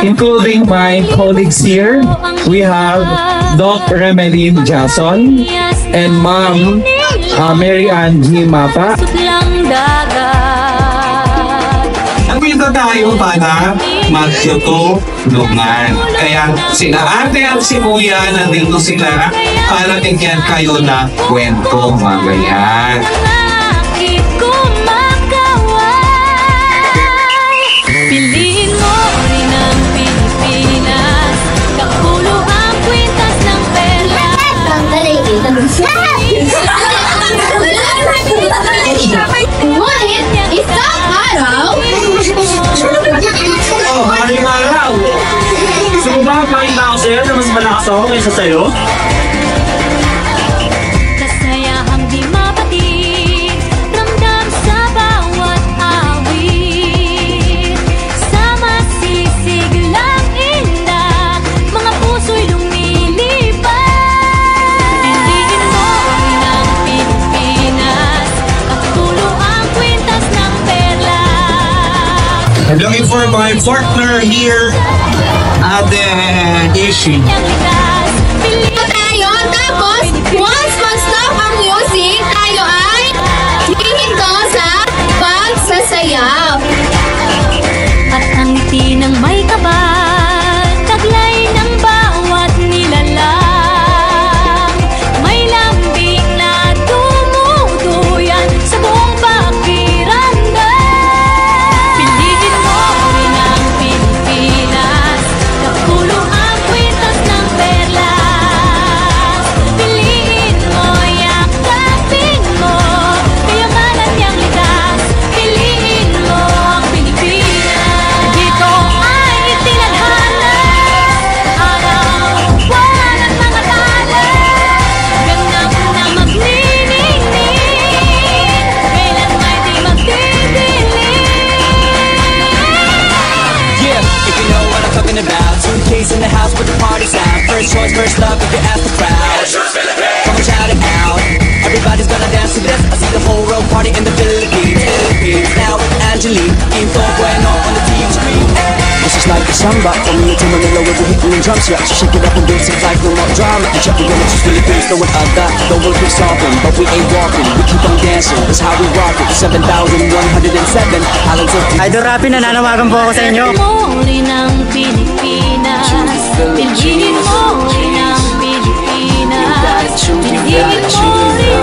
including my colleagues here. We have Doc Remelin Jason and Ma'am Mary Ann G. Mapa. Nandito tayo para magtutulungan. Kaya sila ate at si kuya nandito sila para bigyan kayo ng kwento mamaya. Piliin mo rin ang Pilipinas, kapulo ang kwintas ng perla. Ngunit, isang araw, Oh, maraming araw! Gusto mo ba pakita ako sa'yo na mas malakas ako kaysa sa'yo? Kasayahang di mapatid, ramdam sa bawat awit. Sa masisiglang inda, mga puso'y lumilipad. Piliin mo rin ang Pilipinas, kapulo ang kwintas ng perla. I'm looking for my partner here at the issue. tayo, tapos, once mag-stop ang music, tayo ay hihinto sa pagsasayaw. At ang ngiti ng may kabal, taglay ng bawat nilalang. May lambing na tumutuyan sa buong pakiramdam. Piliin mo rin ang Pilipinas, kapulo ang kwintas ng perlas. Piliin mo, yakapin mo, kayamanan niyang likas. Piliin mo ang Pilipinas. Dito ay itinadhana, araw-buwan at mga tala. Ganap na magniningning, kailan may di magdidilim. Yeah, if you know what I'm talking about. Suitcase in the house with the party sound. First choice, first love, if you ask the crowd. Come on, shout it out. Everybody's gonna dance to this. I see the whole world party in the Philippines. Now with Angelique, Info Bueno on the TV screen. This is like a samba. From New to Manila with the hitting and drums. Yeah, so shake it up and dance it like no more drama. The check, we're gonna choose Philippines, know what I got. Don't work, we're solving, but we ain't walking. We keep on dancing, that's how we rock it. 7,107 Alan Turkey. Idol Rapi, nananawagan po ako sa inyo. Piliin mo rin ang Pilipinas. Piliin mo rin ang Pilipinas. Piliin mo rin